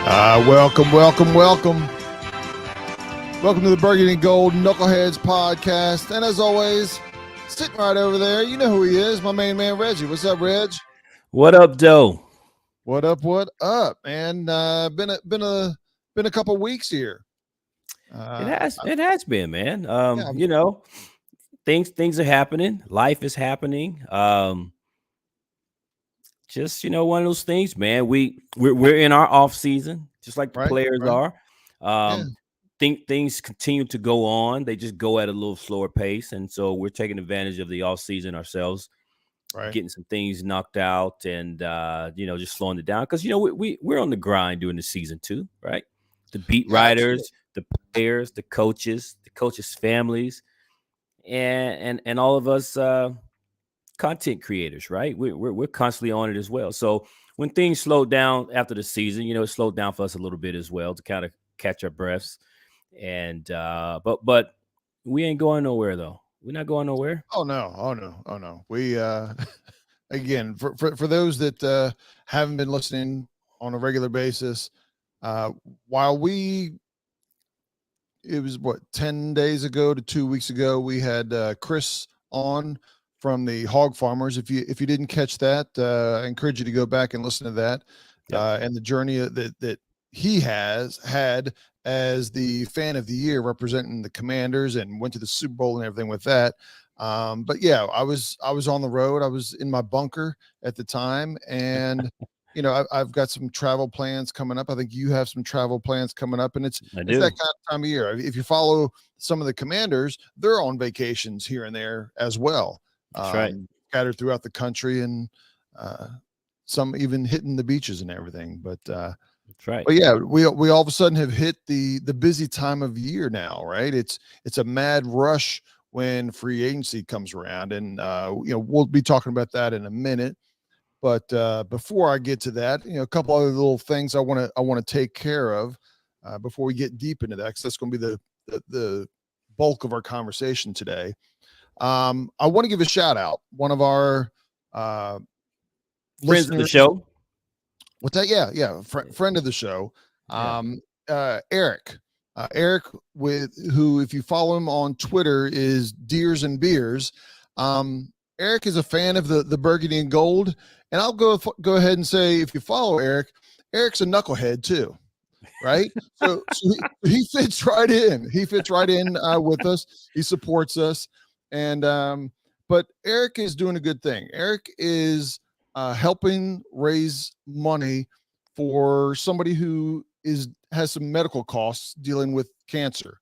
Welcome. Welcome to the Burgundy and Gold Knuckleheads podcast. And as always, sitting right over there, you know who he is, my main man, Reggie. What's up, Reg? What up, Doe? What up, man? Been a couple weeks here. It has been, man. Yeah. You know, things are happening. Life is happening. Just one of those things, man. We're in our off season, just like the players are. Things continue to go on. They just go at a little slower pace, and so we're taking advantage of the off season ourselves, getting some things knocked out, and just slowing it down because we're on the grind during the season too, right? The beat writers, the players, the coaches families, and all of us content creators, right? We're constantly on it as well. So when things slowed down after the season, it slowed down for us a little bit as well to kind of catch our breaths. And but we ain't going nowhere though. We're not going nowhere. Oh no. We again for those that haven't been listening on a regular basis, while it was 10 days ago to 2 weeks ago, we had Chris on from the Hog Farmers. If you didn't catch that, I encourage you to go back and listen to that. And the journey that he has had as the fan of the year representing the Commanders and went to the Super Bowl and everything with that. But yeah, I was on the road. I was in my bunker at the time, and I've got some travel plans coming up. I think you have some travel plans coming up, and it's that kind of time of year. If you follow some of the Commanders, they're on vacations here and there as well. That's right. Scattered throughout the country, and some even hitting the beaches and everything. But that's right. But yeah, we all of a sudden have hit the busy time of year now, right? It's a mad rush when free agency comes around, and we'll be talking about that in a minute. But before I get to that, a couple other little things I want to take care of before we get deep into that, because that's going to be the bulk of our conversation today. I want to give a shout out. One of our friends of the show. What's that? Yeah. Friend of the show. Eric. Eric, who, if you follow him on Twitter, is Deers and Beers. Eric is a fan of the Burgundy and Gold, and I'll go ahead and say, if you follow Eric, Eric's a knucklehead too, right? so he fits right in. He fits right in with us. He supports us, and but Eric is doing a good thing. Eric is helping raise money for somebody who has some medical costs dealing with cancer,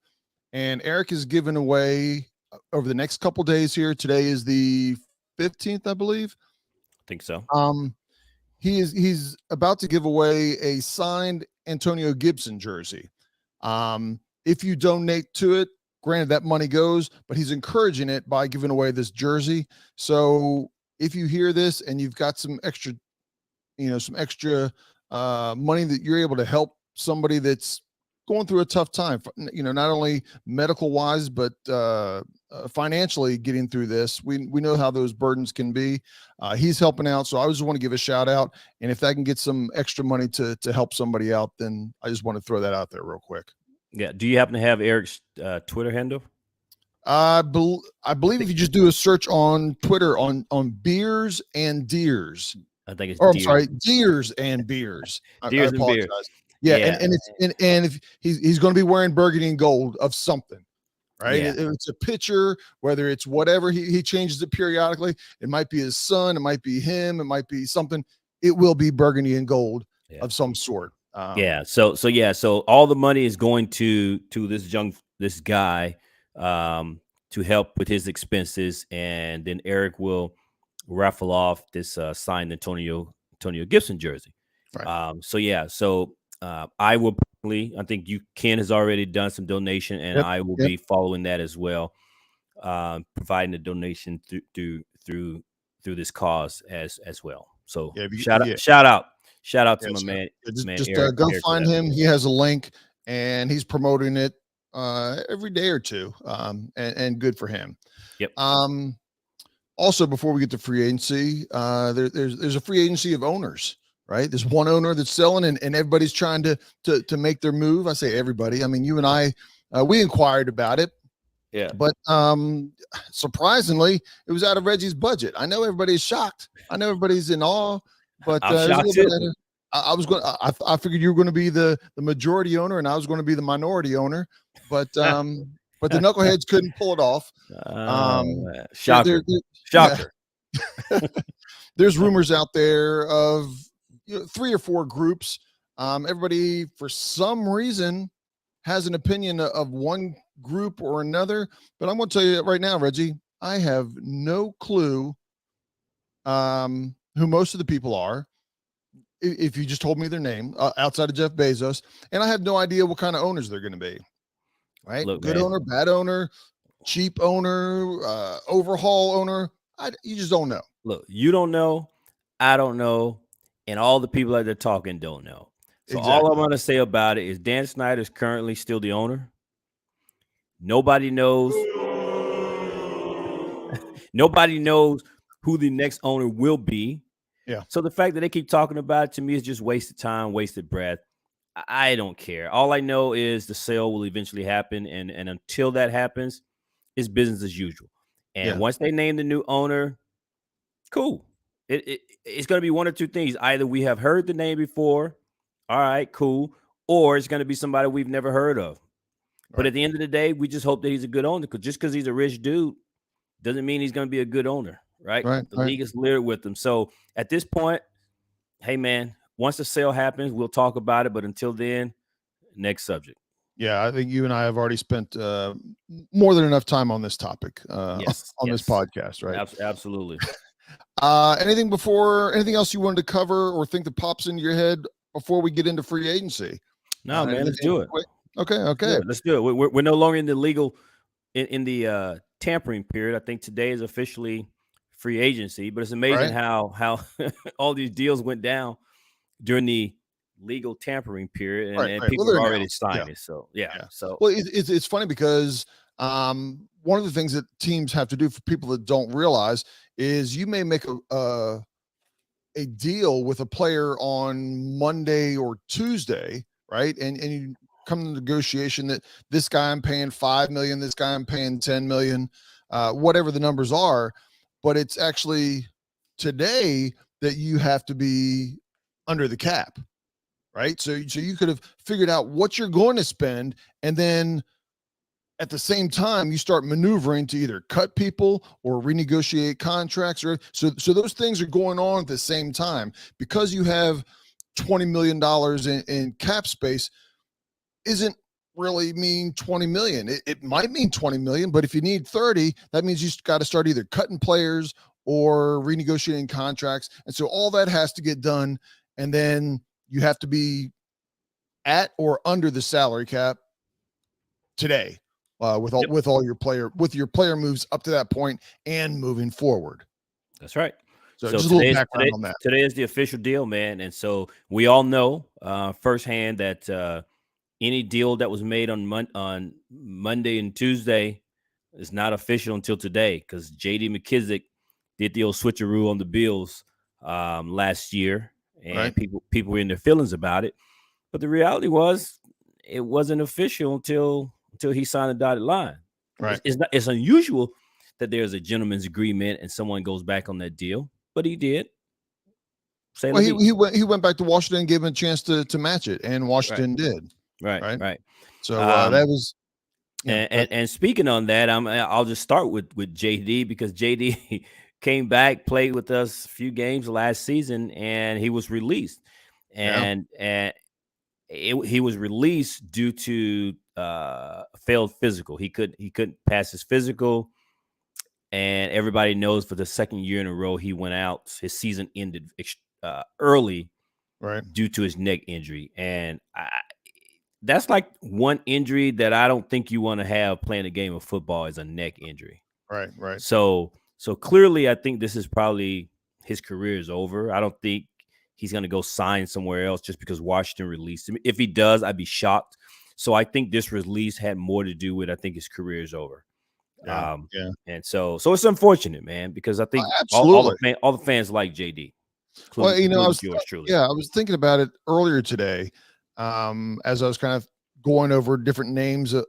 and Eric is giving away over the next couple days here. Today is the 15th, I believe. I think so. He's about to give away a signed Antonio Gibson jersey. If you donate to it, granted that money goes, but he's encouraging it by giving away this jersey. So if you hear this and you've got some extra money that you're able to help somebody that's going through a tough time, not only medical wise, but financially getting through this. We know how those burdens can be. He's helping out. So I just want to give a shout out. And if that can get some extra money to help somebody out, then I just want to throw that out there real quick. Yeah. Do you happen to have Eric's Twitter handle? I believe if you just do a search on Twitter on Beers and Deers, I think it's I'm sorry, Deers and Beers. Deers and Beers. Yeah. And if he's going to be wearing burgundy and gold of something, right? Yeah. It's a picture, whether it's whatever, he changes it periodically. It might be his son, it might be him, it might be something. It will be burgundy and gold of some sort. So all the money is going to this guy to help with his expenses, and then Eric will raffle off this signed Antonio Gibson jersey. Right. I will personally, I think Ken has already done some donation, and I will be following that as well, providing a donation through this cause as well. So shout out to my man. Just Eric, go find him. He has a link, and he's promoting it every day or two, and good for him. Yep. Also, before we get to free agency, there's a free agency of owners right? There's one owner that's selling, and everybody's trying to make their move. I say everybody. I mean, you and I, we inquired about it. Yeah. But surprisingly, it was out of Reggie's budget. I know everybody's shocked. I know everybody's in awe. But I'm shocked too. I figured you were going to be the majority owner, and I was going to be the minority owner. But the knuckleheads couldn't pull it off. Shocker. Shocker. Yeah. There's rumors out there of 3 or 4 groups. Everybody, for some reason, has an opinion of one group or another. But I'm going to tell you right now, Reggie, I have no clue who most of the people are. If you just told me their name outside of Jeff Bezos, and I have no idea what kind of owners they're going to be. Right? Look, good man. owner, bad owner, cheap owner, overhaul owner. You just don't know. Look, you don't know, I don't know, and all the people that they're talking don't know. So all I'm going to say about it is Dan Snyder is currently still the owner. Nobody knows. Nobody knows who the next owner will be. Yeah. So the fact that they keep talking about it to me is just wasted time, wasted breath. I don't care. All I know is the sale will eventually happen, and until that happens, it's business as usual. And once they name the new owner, cool. It's going to be one or two things. Either we have heard the name before, all right, cool, or it's going to be somebody we've never heard of. Right. But at the end of the day, we just hope that he's a good owner, because just because he's a rich dude doesn't mean he's going to be a good owner, right? The league is littered with them. So at this point, hey, man, once the sale happens, we'll talk about it. But until then, next subject. Yeah, I think you and I have already spent more than enough time on this topic on this podcast, right? Absolutely. Anything else you wanted to cover or think that pops into your head before we get into free agency? No, man, let's do it. Okay. Yeah, let's do it. We're no longer in the legal in the tampering period. I think today is officially free agency, but it's amazing how all these deals went down during the legal tampering period, and people have already signed it. So so it's funny because one of the things that teams have to do, for people that don't realize, is you may make a deal with a player on Monday or Tuesday, right? And you come to negotiation that this guy I'm paying $5 million, this guy I'm paying $10 million, whatever the numbers are. But it's actually today that you have to be under the cap, right? So you could have figured out what you're going to spend, and then at the same time you start maneuvering to either cut people or renegotiate contracts, or so those things are going on at the same time. Because you have $20 million in cap space, isn't really mean 20 million. It might mean 20 million, but if you need 30, that means you got to start either cutting players or renegotiating contracts. And so all that has to get done. And then you have to be at or under the salary cap today, with your player moves up to that point and moving forward. That's right. So just a little background on that. Today is the official deal, man. And so we all know firsthand that any deal that was made on Monday and Tuesday is not official until today, because J.D. McKissick did the old switcheroo on the Bills last year, and people were in their feelings about it. But the reality was, it wasn't official until he signed the dotted line. Right. It's unusual that there's a gentleman's agreement and someone goes back on that deal, but he did. He went back to Washington and gave him a chance to match it, and Washington did. Right. So that was. And speaking on that, I'll just start with JD, because JD came back, played with us a few games last season, and he was released. And he was released due to failed physical. He couldn't pass his physical, and everybody knows for the second year in a row he went out. His season ended early, due to his neck injury, and that's like one injury that I don't think you want to have playing a game of football, is a neck injury. Right. So clearly, I think this is probably his career is over. I don't think he's going to go sign somewhere else just because Washington released him. If he does, I'd be shocked. So I think this release had more to do with, I think his career is over. And so it's unfortunate, man, because I think all the fans like JD. Well, you know, I was yours truly. I was thinking about it earlier today, as I was kind of going over different names that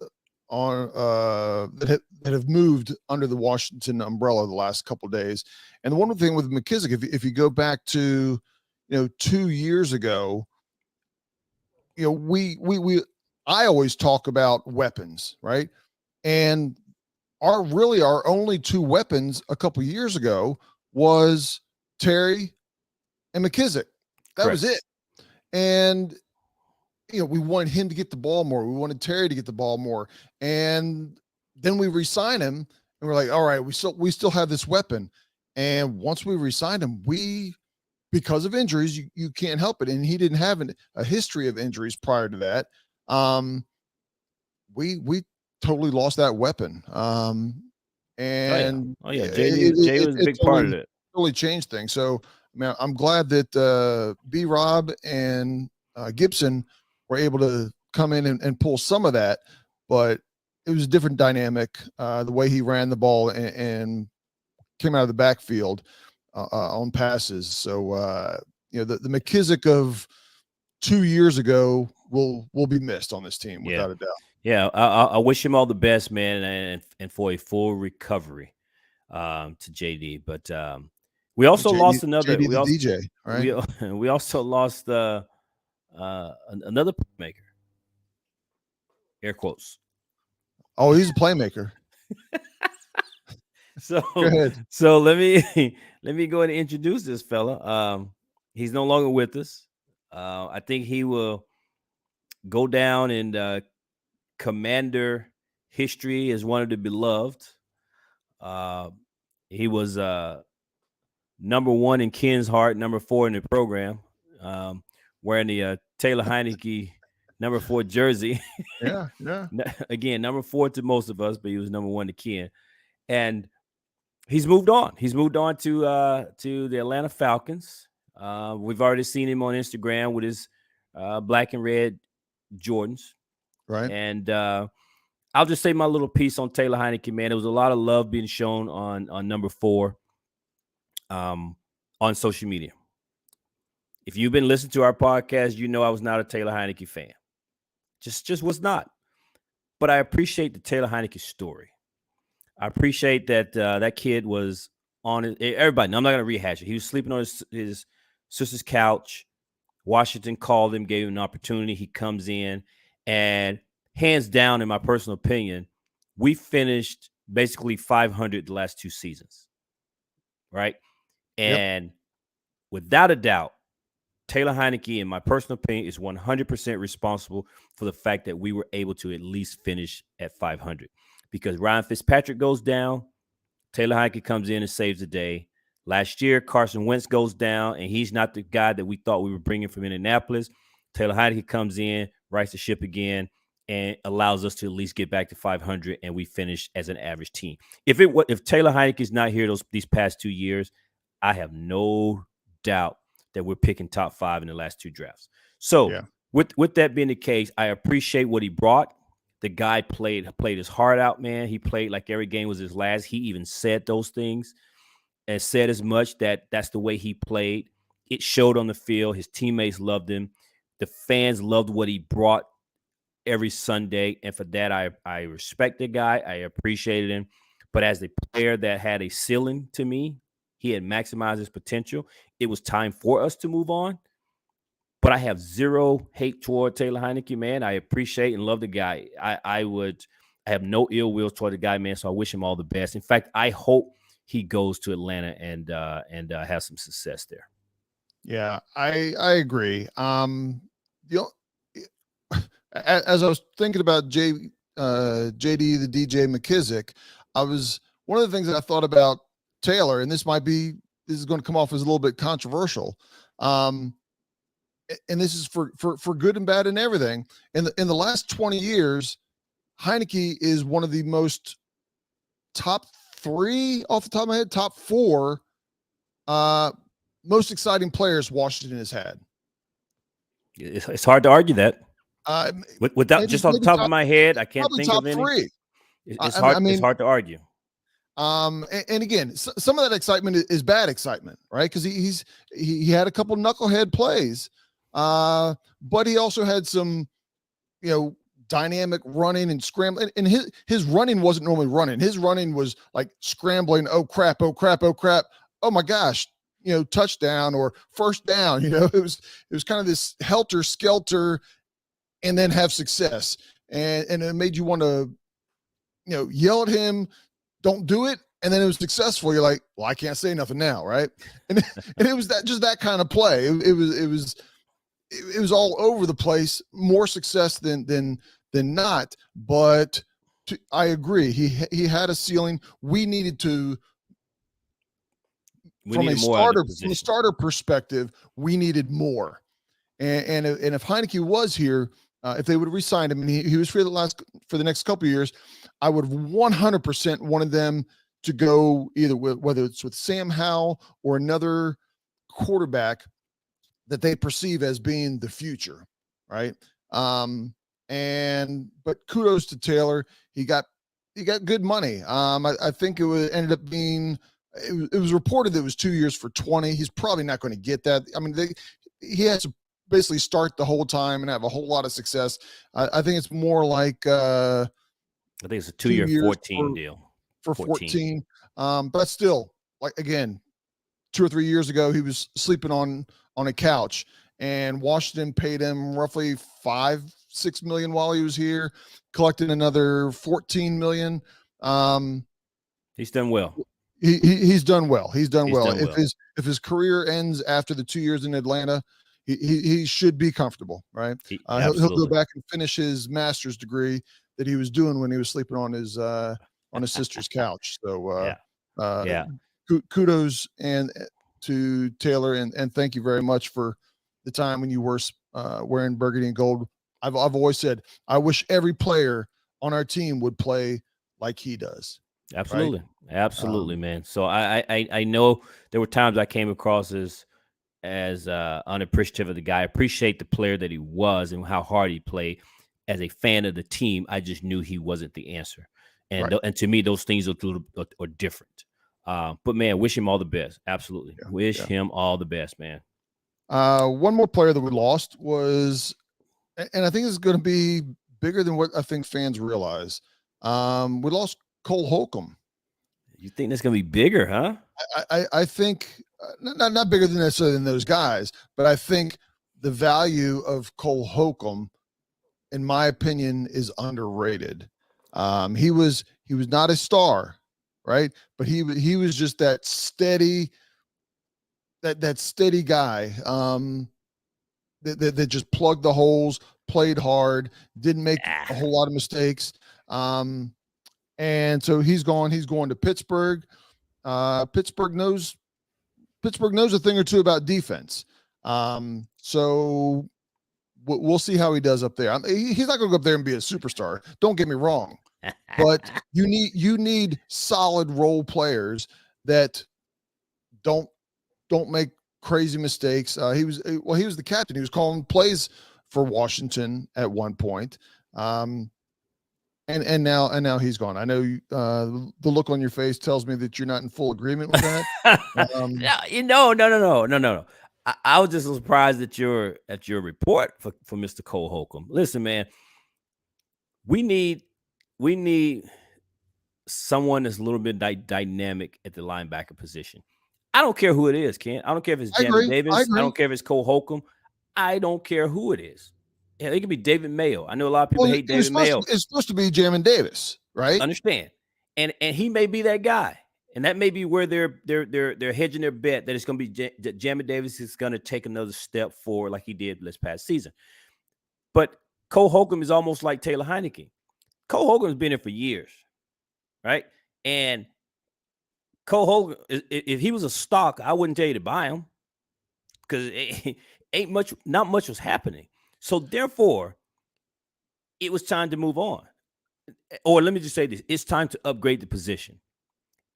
have moved under the Washington umbrella the last couple of days. And the one thing with McKissic, if you go back to 2 years ago, I always talk about weapons, right? And our only two weapons a couple of years ago was Terry and McKissic. That was it. And we wanted him to get the ball more. We wanted Terry to get the ball more. And then we re-sign him and we're like, all right, we still have this weapon. And once we re-signed him, because of injuries, you can't help it. And he didn't have a history of injuries prior to that. We totally lost that weapon. And Jay was a big part of it. Really changed things. So I'm glad that B-Rob and Gibson were able to come in and pull some of that, but it was a different dynamic. The way he ran the ball and came out of the backfield on passes. So the McKissic of 2 years ago will be missed on this team without a doubt. Yeah, I wish him all the best, man, and for a full recovery to JD. But we also lost another DJ, right? We also lost another playmaker. Air quotes. Oh, he's a playmaker. So let me go ahead and introduce this fella. He's no longer with us. I think he will go down in Commander history as one of the beloved. He was number 1 in Ken's heart, number 4 in the program, wearing the Taylor Heinicke number 4 jersey. Yeah. Again, number 4 to most of us, but he was number 1 to Ken. And he's moved on. He's moved on to the Atlanta Falcons. We've already seen him on Instagram with his black and red Jordans. Right. And I'll just say my little piece on Taylor Heinicke, man. There was a lot of love being shown on number 4 on social media. If you've been listening to our podcast, you know I was not a Taylor Heinicke fan. Just was not. But I appreciate the Taylor Heinicke story. I appreciate that that kid was on it. Everybody, I'm not going to rehash it. He was sleeping on his sister's couch. Washington called him, gave him an opportunity. He comes in, and hands down, in my personal opinion, we finished basically 500 the last 2 seasons, right? And without a doubt, Taylor Heinicke, in my personal opinion, is 100% responsible for the fact that we were able to at least finish at 500. Because Ryan Fitzpatrick goes down, Taylor Heinicke comes in and saves the day. Last year, Carson Wentz goes down, and he's not the guy that we thought we were bringing from Indianapolis. Taylor Heinicke comes in, rights the ship again, and allows us to at least get back to 500, and we finish as an average team. If Taylor Heinicke is not here these past 2 years, I have no doubt that we're picking top 5 in the last 2 drafts. So with that being the case, I appreciate what he brought. The guy played his heart out, man. He played like every game was his last. He even said those things and said as much that's the way he played. It showed on the field. His teammates loved him. The fans loved what he brought every Sunday. And for that, I respect the guy. I appreciated him. But as a player that had a ceiling to me, he had maximized his potential. It was time for us to move on. But I have zero hate toward Taylor Heinicke, man. I appreciate and love the guy. I have no ill will toward the guy, man. So I wish him all the best. In fact, I hope he goes to Atlanta and has some success there. Yeah, I agree. As I was thinking about JD the DJ McKissic, one of the things that I thought about Taylor, and this is going to come off as a little bit controversial. And this is for good and bad and everything. In the last 20 years, Heinicke is one of the most top 3 off the top of my head, top 4 most exciting players Washington has had. It's hard to argue that. Without just off the top of my head, I can't think of any. 3. It's hard to argue. And again, some of that excitement is bad excitement, right? Because he had a couple knucklehead plays, but he also had some, dynamic running and scrambling. And his running wasn't normally running. His running was like scrambling. Oh crap! Oh crap! Oh crap! Oh my gosh! Touchdown or first down. It was kind of this helter skelter, and then have success, and it made you want to, yell at him, don't do it, and then it was successful. You're like, well, I can't say nothing now, right? And it was that kind of play. It was all over the place, more success than not. But I agree, he had a ceiling. We needed to. From a starter perspective, we needed more. And if Heinicke was here, if they would have re-signed him and he was free for the next couple of years, I would have 100% wanted them to go either whether it's with Sam Howell or another quarterback that they perceive as being the future, right? But kudos to Taylor. He got good money. I think ended up being. It was reported that it was 2 years for 20. He's probably not going to get that. I mean, he has to basically start the whole time and have a whole lot of success. I think it's more like I think it's a 2 year 14 deal for 14. But still, like, again, 2 or 3 years ago, he was sleeping on a couch, and Washington paid him roughly $5-6 million while he was here, collected another $14 million. He's done well. He's done well. He's done well. If his career ends after the 2 years in Atlanta, he should be comfortable, right? He'll go back and finish his master's degree that he was doing when he was sleeping on his sister's couch. So kudos to Taylor, and thank you very much for the time when you were wearing burgundy and gold. I've always said I wish every player on our team would play like he does. Absolutely. Right? Absolutely, man. So I know there were times I came across as unappreciative of the guy. I appreciate the player that he was and how hard he played. As a fan of the team, I just knew he wasn't the answer. And and to me, those things are different. But man, wish him all the best. Absolutely. Wish him all the best, man. One more player that we lost was, and I think this is going to be bigger than what I think fans realize. We lost Cole Holcomb. You think that's going to be bigger, huh? I think not bigger than necessarily than those guys, but I think the value of Cole Holcomb, in my opinion, is underrated. He was not a star, right? But he was just that steady guy that just plugged the holes, played hard, didn't make a whole lot of mistakes. And so he's going to Pittsburgh. Pittsburgh knows a thing or two about defense. So we'll see how he does up there. He's not going to go up there and be a superstar. Don't get me wrong, but you need solid role players that don't make crazy mistakes. He was the captain. He was calling plays for Washington at one point. And now he's gone. I know the look on your face tells me that you're not in full agreement with that. No. I was just surprised at your report for Mr. Cole Holcomb. Listen, man, we need someone that's a little bit dynamic at the linebacker position. I don't care who it is, Ken. I don't care if it's Jamin Davis. I don't care if it's Cole Holcomb. I don't care who it is. Yeah, it could be David Mayo. I know a lot of people hate David Mayo. It's supposed to be Jamin Davis, right? Understand, and he may be that guy, and that may be where they're hedging their bet that it's going to be Jamin Davis is going to take another step forward like he did this past season. But Cole Holcomb is almost like Taylor Heinicke. Cole Holcomb has been here for years, right? And Cole Holcomb, if he was a stock, I wouldn't tell you to buy him because not much was happening. So therefore, it was time to move on. Or let me just say this. It's time to upgrade the position.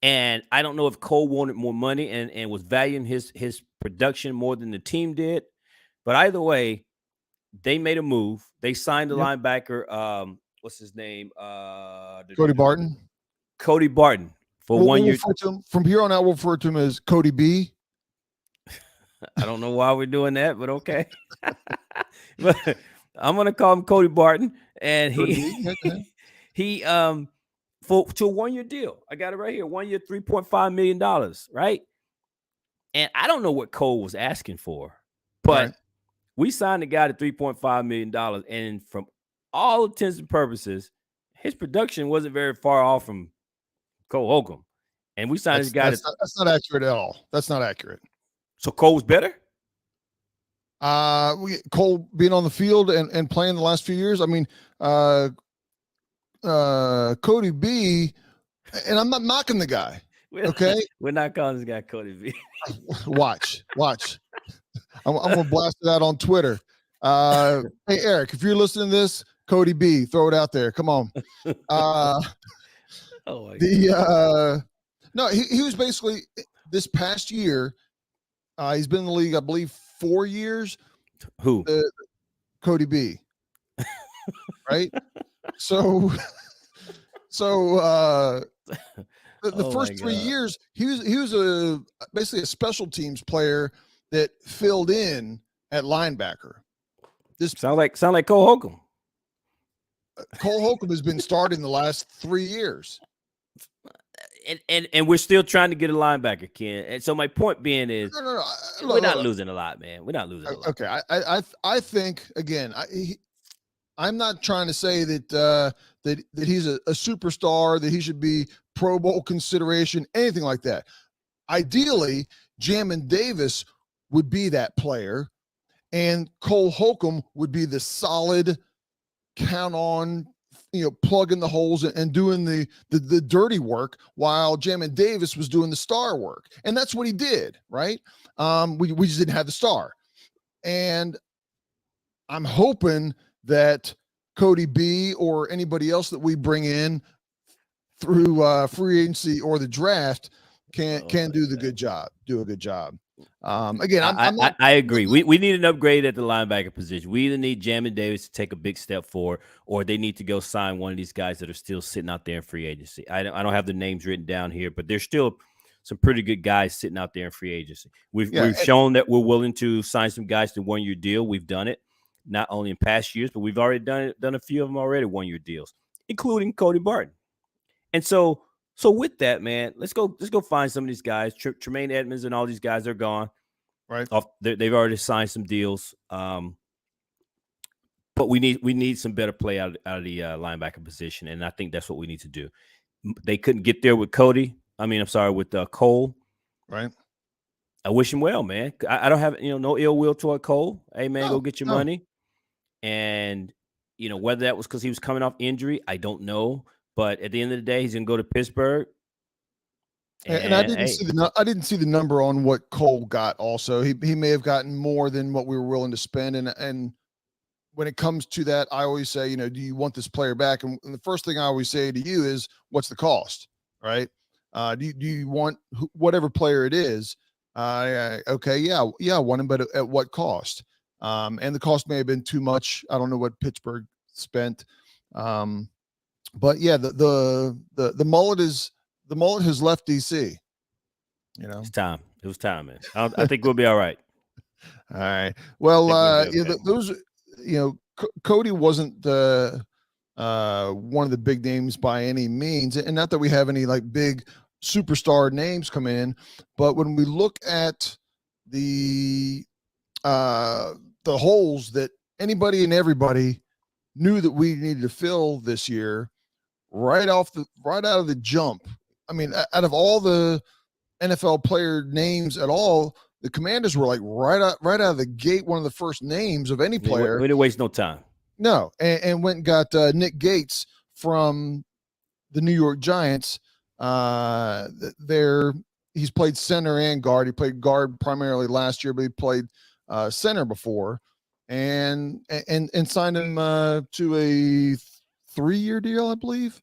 And I don't know if Cole wanted more money and was valuing his production more than the team did. But either way, they made a move. They signed the linebacker. What's his name? Cody Barton. Cody Barton. for 1 year. From here on out, we'll refer to him as Cody B. I don't know why we're doing that, but okay. But I'm gonna call him Cody Barton, and he to a 1 year deal. I got it right here. 1 year, $3.5 million, right? And I don't know what Cole was asking for, but we signed the guy to $3.5 million, and from all intents and purposes, his production wasn't very far off from Cole Holcomb. And we signed this guy. That's not accurate at all. That's not accurate. So Cole was better? Cole being on the field and playing the last few years. I mean, Cody B, and I'm not knocking the guy. Okay, we're not calling this guy Cody B. Watch. I'm gonna blast it out on Twitter. Hey Eric, if you're listening to this, Cody B, throw it out there. Come on. No, he was basically this past year. He's been in the league, I believe, 4 years. Who? Cody B. Right. So the first 3 years, he was basically a special teams player that filled in at linebacker. This sound like Cole Holcomb. Cole Holcomb has been starting the last 3 years. And we're still trying to get a linebacker, Ken. And so my point being is, we're not losing a lot, man. We're not losing a lot. Okay, I think again, I'm not trying to say that he's a superstar, that he should be Pro Bowl consideration, anything like that. Ideally, Jamin Davis would be that player, and Cole Holcomb would be the solid count on, plugging the holes and doing the dirty work while Jamin Davis was doing the star work. And that's what he did, right? We just didn't have the star. And I'm hoping that Cody B or anybody else that we bring in through free agency or the draft can do a good job. Again, I agree. We need an upgrade at the linebacker position. We either need Jamin Davis to take a big step forward, or they need to go sign one of these guys that are still sitting out there in free agency. I don't have the names written down here, but there's still some pretty good guys sitting out there in free agency. We've shown that we're willing to sign some guys to 1 year deal. We've done it not only in past years, but we've already done a few of them already 1 year deals, including Cody Barton. And so with that, man, let's go find some of these guys. Tremaine Edmonds and all these guys are gone. Right. They've already signed some deals. But we need some better play out of the linebacker position, and I think that's what we need to do. They couldn't get there with Cole. Right. I wish him well, man. I don't have no ill will toward Cole. Hey, man, go get your money. And whether that was because he was coming off injury, I don't know. But at the end of the day, he's gonna go to Pittsburgh. And I didn't see the number on what Cole got. Also, he may have gotten more than what we were willing to spend. And when it comes to that, I always say, do you want this player back? And the first thing I always say to you is, what's the cost, right? Do you want whatever player it is? Okay, yeah, I want him, but at what cost? And the cost may have been too much. I don't know what Pittsburgh spent. But yeah, the mullet has left DC. It's time. It was time, man. I think we'll be all right. All right. Well, those, Cody wasn't one of the big names by any means, and not that we have any like big superstar names come in, but when we look at the holes that anybody and everybody knew that we needed to fill this year, right out of the jump. I mean, out of all the NFL player names at all, the Commanders were like right out of the gate, one of the first names of any player. We didn't waste no time. No, and went and got Nick Gates from the New York Giants. He's played center and guard. He played guard primarily last year, but he played center before, and signed him to a 3-year deal, I believe.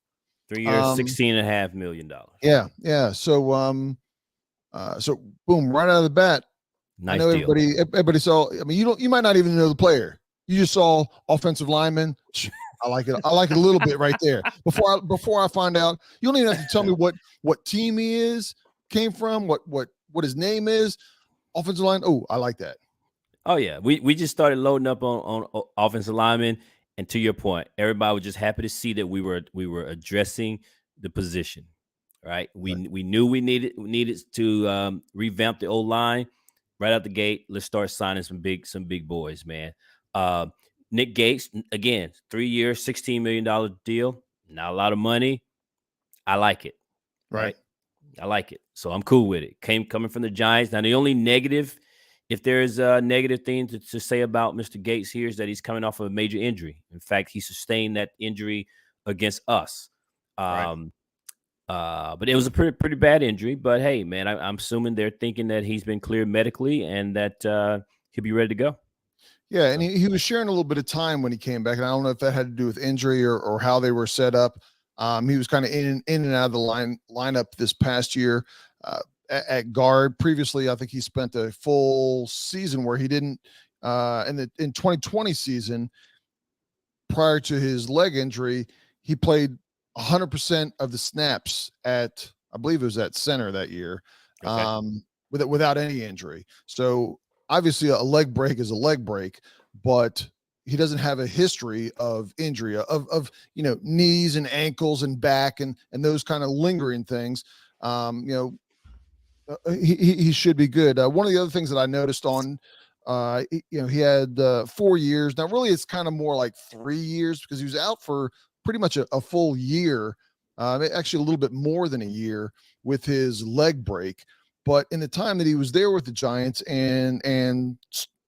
3 years, $16.5 million. Yeah. So, so boom, right out of the bat. Nice I know deal. everybody saw. I mean, you might not even know the player. You just saw offensive lineman. I like it. I like it a little bit right there. Before I find out, you don't even have to tell me what team he came from, what his name is. Offensive line. Oh, I like that. Oh yeah, we just started loading up on offensive linemen, and to your point, everybody was just happy to see that we were addressing the position. Right, we knew we needed to revamp the old line right out the gate. Let's start signing some big boys, man. Nick Gates, again, 3 years, $16 million deal. Not a lot of money. I like it. Right. I like it. So I'm cool with it. Coming from the Giants. Now, the only negative, if there's a negative thing to say about Mr. Gates here, is that he's coming off of a major injury. In fact, he sustained that injury against us. But it was a pretty bad injury. But hey, man, I'm assuming they're thinking that he's been cleared medically and that he'll be ready to go. Yeah, and he was sharing a little bit of time when he came back, and I don't know if that had to do with injury or how they were set up. He was kind of in and out of the lineup this past year at guard. Previously, I think he spent a full season where he didn't in 2020 season, prior to his leg injury, he played 100% of the snaps at, I believe it was at center that year, without any injury. So obviously a leg break is a leg break, but he doesn't have a history of injury of knees and ankles and back and those kind of lingering things. He should be good. One of the other things that I noticed on, he had 4 years. Now, really, it's kind of more like 3 years because he was out for pretty much a full year, actually a little bit more than a year with his leg break. But in the time that he was there with the Giants and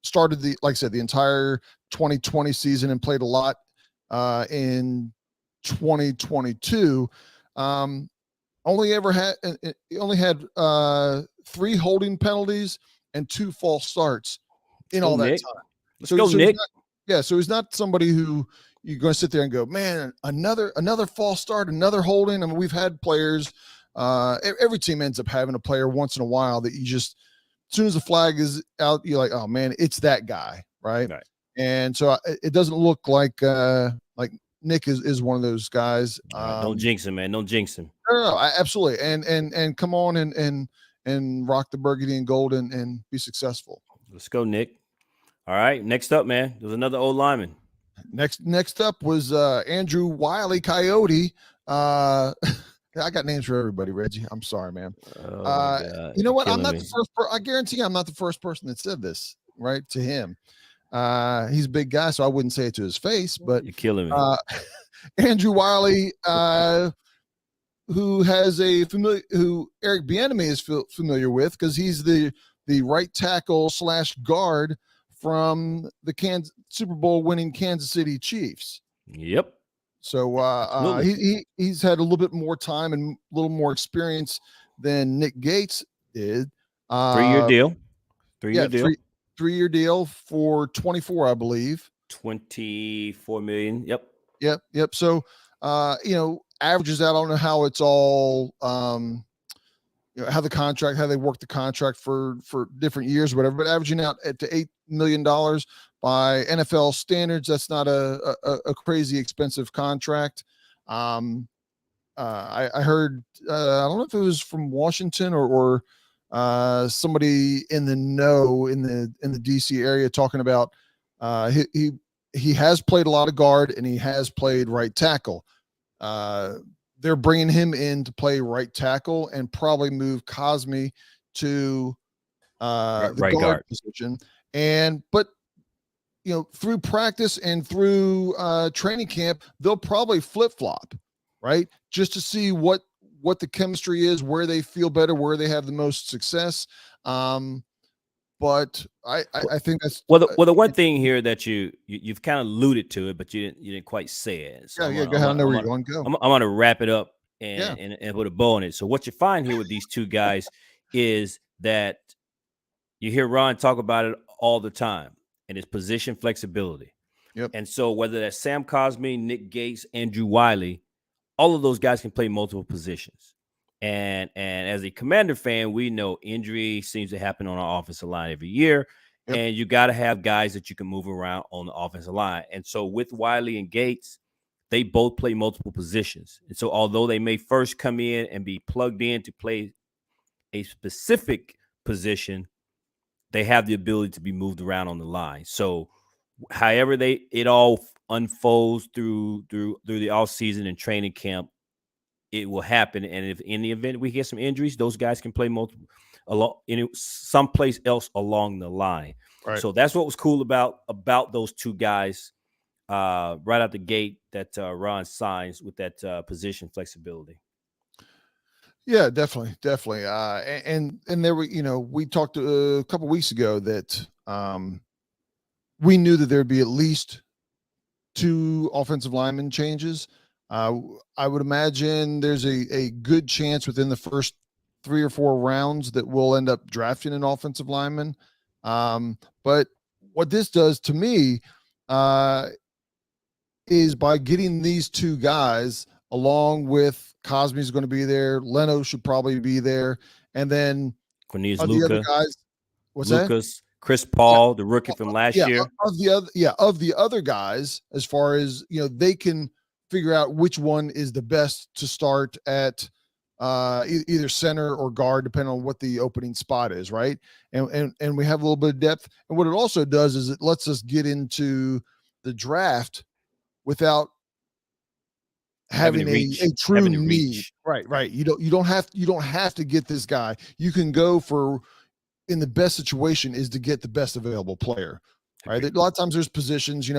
started like I said, the entire 2020 season and played a lot in 2022, only had 3 holding penalties and 2 false starts in all that time. Let's go, Nick. So he's not somebody who you're going to sit there and go, man, another false start, another holding. I mean, we've had players. Every team ends up having a player once in a while that you just, as soon as the flag is out, you're like, oh man, it's that guy, right? And so it doesn't look like Nick is one of those guys. Don't jinx him, man. Don't jinx him. No, absolutely. And come on and rock the burgundy and gold and be successful. Let's go, Nick. All right. Next up, man, there's another old lineman. Next up was Andrew Wiley Coyote. I got names for everybody, Reggie. I'm sorry, man. You know what? I'm not the first. I guarantee I'm not the first person that said this, right, to him. He's a big guy, so I wouldn't say it to his face, but you're killing me. Andrew Wiley, who Eric Bieniemy is familiar with because he's the right tackle / guard from the Super Bowl winning Kansas City Chiefs. Yep. So he's had a little bit more time and a little more experience than Nick Gates did. 3-year deal. 3-year deal. 3-year deal for 24, I believe. 24 million. Yep. So, averages out. I don't know how it's all, how they work the contract for different years or whatever, but averaging out to $8 million by NFL standards, that's not a crazy expensive contract. I heard, I don't know if it was from Washington or somebody in the know in the DC area talking about he has played a lot of guard and he has played right tackle. They're bringing him in to play right tackle and probably move Cosme to the guard position. But through practice and through training camp, they'll probably flip-flop, right? Just to see what the chemistry is, where they feel better, where they have the most success. But I think that's the one thing here that you've kind of alluded to it, but you didn't quite say it. So go ahead. I know where you're going. Go. I'm going to wrap it up and put a bow on it. So what you find here with these two guys is that you hear Ron talk about it all the time, and it's position flexibility. Yep. And so whether that's Sam Cosme, Nick Gates, Andrew Wiley, all of those guys can play multiple positions. And as a Commander fan, we know injury seems to happen on our offensive line every year. Yep. And you got to have guys that you can move around on the offensive line. And so with Wiley and Gates, they both play multiple positions. And so although they may first come in and be plugged in to play a specific position, they have the ability to be moved around on the line. So however it all unfolds through the off season and training camp, it will happen. And if in the event we get some injuries, those guys can play multiple someplace else along the line. Right. So that's what was cool about those two guys right out the gate that Ron signs with that position flexibility. Yeah, definitely. And there were, we talked a couple weeks ago that we knew that there'd be at least 2 offensive lineman changes. I would imagine there's a good chance within the first 3 or 4 rounds that we'll end up drafting an offensive lineman. But what this does to me is by getting these 2 guys, along with Cosme's going to be there, Leno should probably be there, and then Cornelius the other guys. Lucas, Chris Paul, the rookie from last year. Of the other guys, as far as they can figure out which one is the best to start at either center or guard, depending on what the opening spot is, right? And we have a little bit of depth. And what it also does is it lets us get into the draft without having a true need. Right. You don't have to get this guy. You can go for, in the best situation is to get the best available player. Right. A lot of times there's positions,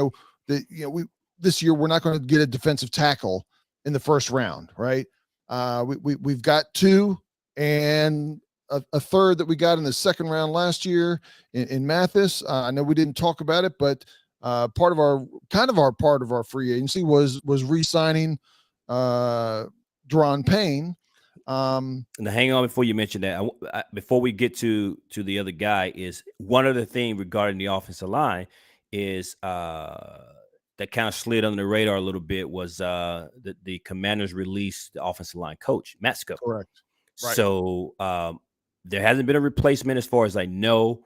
this year we're not going to get a defensive tackle in the first round, right? We've got 2 and a third that we got in the second round last year in Mathis. I know we didn't talk about it, but part of our free agency was re-signing Daron Payne. And hang on before you mention that. Before we get to the other guy, is one other thing regarding the offensive line is that kind of slid under the radar a little bit was the Commanders released the offensive line coach, Matsko. Correct. Right. So there hasn't been a replacement as far as I know,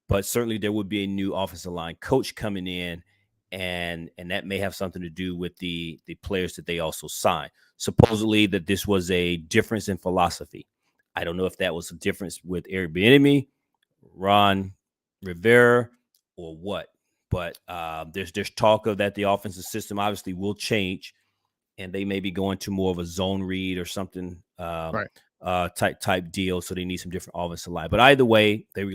but certainly there would be a new offensive line coach coming in, and that may have something to do with the players that they also signed. Supposedly that this was a difference in philosophy. I don't know if that was a difference with Eric Bieniemy, Ron Rivera, or what. But there's talk of that the offensive system obviously will change, and they may be going to more of a zone read or something type deal. So they need some different offensive line. But either way, they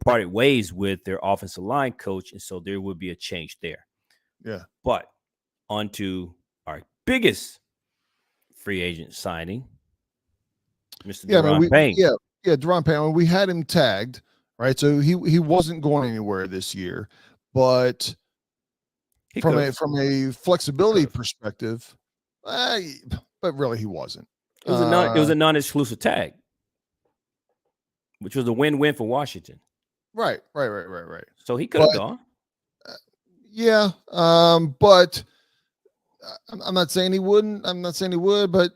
parted ways with their offensive line coach, and so there will be a change there. Yeah. But on to our biggest free agent signing, Mr. Daron Payne. Yeah, Daron Payne. We had him tagged. Right. So he wasn't going anywhere this year, but from a flexibility perspective, but really he wasn't. It was a non-exclusive tag, which was a win-win for Washington. Right. So he could have gone. Yeah. But I'm not saying he wouldn't. I'm not saying he would, but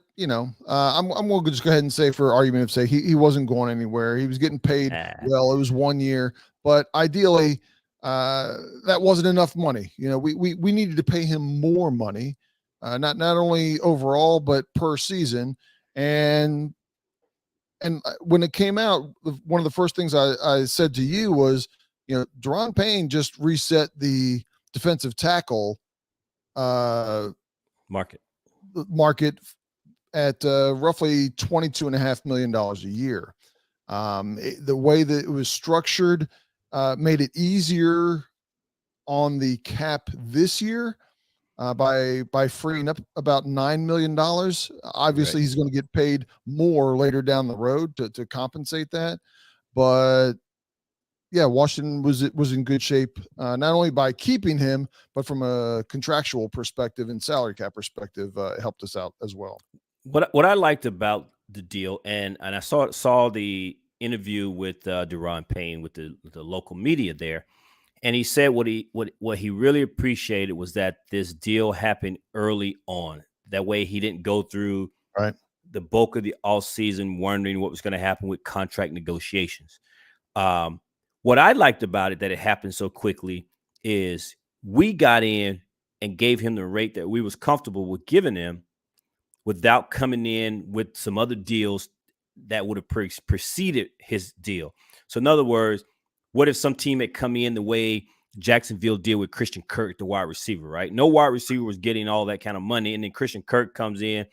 I'm going to just go ahead and say, for argument of sake, he wasn't going anywhere. He was getting paid well. It was 1 year, but ideally, that wasn't enough money. We needed to pay him more money, not only overall but per season. And when it came out, one of the first things I said to you was, Daron Payne just reset the defensive tackle market at roughly $22.5 million a year. The way that it was structured made it easier on the cap this year by freeing up about $9 million. Obviously, he's going to get paid more later down the road to compensate that. But yeah, Washington was in good shape, not only by keeping him, but from a contractual perspective and salary cap perspective, it helped us out as well. What I liked about the deal, and I saw the interview with Daron Payne with the local media there, and he said what he really appreciated was that this deal happened early on. That way, he didn't go through the bulk of the all season wondering what was going to happen with contract negotiations. What I liked about it, that it happened so quickly, is we got in and gave him the rate that we was comfortable with giving him without coming in with some other deals that would have preceded his deal. So in other words, what if some team had come in the way Jacksonville did with Christian Kirk, the wide receiver, right? No wide receiver was getting all that kind of money. And then Christian Kirk comes in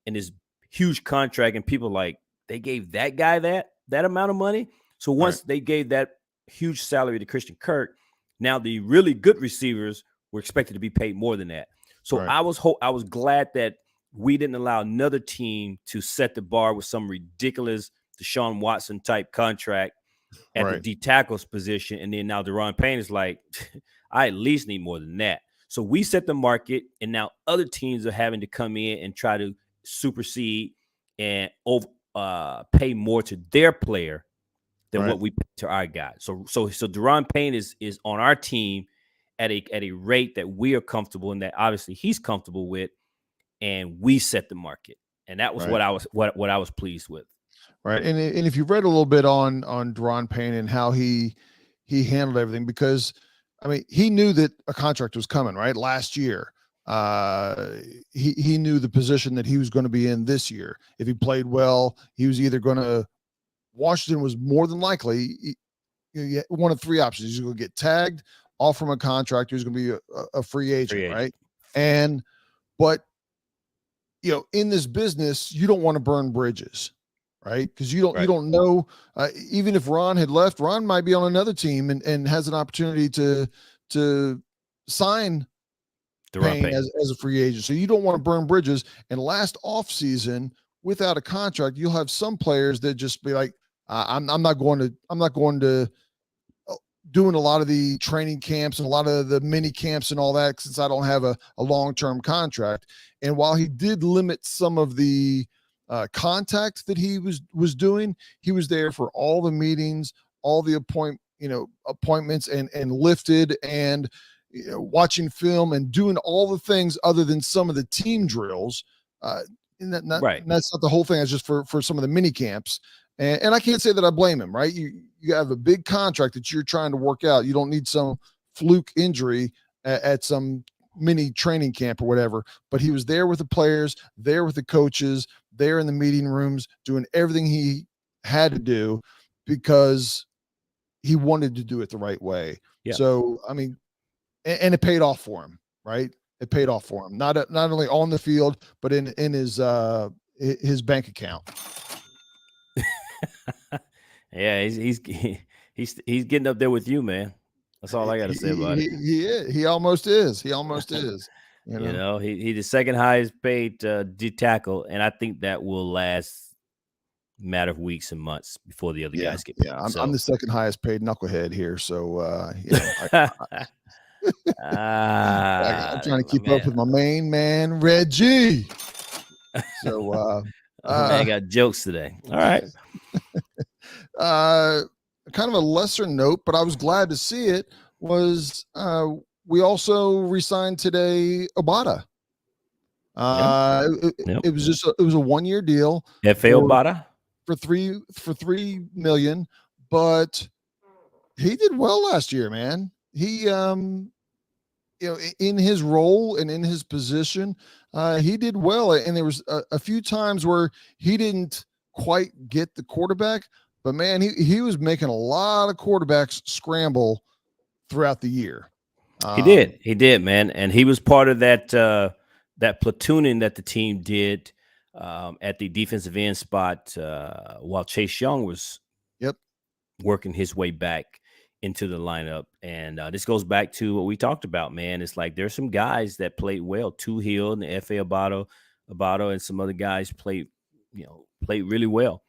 this huge contract, and people like, they gave that guy that amount of money. So once they gave that huge salary to Christian Kirk, now the really good receivers were expected to be paid more than that. So I was glad that we didn't allow another team to set the bar with some ridiculous Deshaun Watson type contract at the D tackles position. And then now Daron Payne is like, I at least need more than that. So we set the market, and now other teams are having to come in and try to supersede and pay more to their player than what we pay to our guy. So Daron Payne is on our team at a rate that we are comfortable, and that obviously he's comfortable with, and we set the market. And that was what I was pleased with. Right. And if you've read a little bit on Daron Payne and how he handled everything, because I mean, he knew that a contract was coming, right? Last year, he knew the position that he was going to be in this year. If he played well, he was either going to, Washington was more than likely one of three options. He's going to get tagged, off from a contract. He's going to be a free agent, right? But you know, in this business, you don't want to burn bridges, right? Because you don't know. Even if Ron had left, Ron might be on another team and has an opportunity to sign Payne as a free agent. So you don't want to burn bridges. And last offseason, without a contract, you'll have some players that just be like, I'm not going to doing a lot of the training camps and a lot of the mini camps and all that, since I don't have a long-term contract. And while he did limit some of the contact that he was doing, he was there for all the meetings, all the appointments and lifted and watching film and doing all the things other than some of the team drills. And that's not the whole thing. It's just for some of the mini camps. And I can't say that I blame him, right? You have a big contract that you're trying to work out. You don't need some fluke injury at some mini training camp or whatever. But he was there with the players, there with the coaches, there in the meeting rooms, doing everything he had to do because he wanted to do it the right way. Yeah. So, I mean, and it paid off for him, right? It paid off for him, not only on the field, but in his bank account. Yeah, he's getting up there with you, man. That's all I got to say about it. He almost is. He almost is. You know, he's the second highest paid D tackle, and I think that will last a matter of weeks and months before the other guys get paid. Yeah, I'm the second highest paid knucklehead here, so I'm trying to keep up with my main man, Reggie. So I got jokes today. All right. Kind of a lesser note, but I was glad to see it, was we also re-signed today Obata. It was a 1-year deal. F.A. Obata for $3 million, but he did well last year, man. He in his role and in his position, he did well. And there was a few times where he didn't quite get the quarterback, but man, he was making a lot of quarterbacks scramble throughout the year. He did, man. And he was part of that platooning that the team did at the defensive end spot while Chase Young was working his way back into the lineup. And this goes back to what we talked about, man. It's like there's some guys that played well. Hill and the F.A. Obata and some other guys played really well.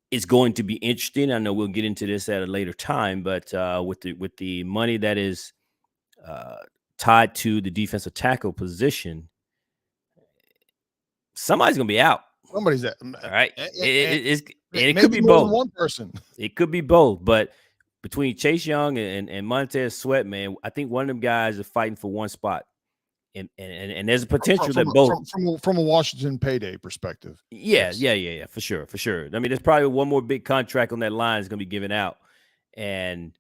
It's going to be interesting. I know we'll get into this at a later time, but with the money that is tied to the defensive tackle position, somebody's going to be out. Somebody's out. All right. It could be both. One person. It could be both, but between Chase Young and Montez Sweat, man, I think one of them guys are fighting for one spot. And there's a potential that both from a Washington payday perspective. Yeah, for sure. I mean, there's probably one more big contract on that line is going to be given out, and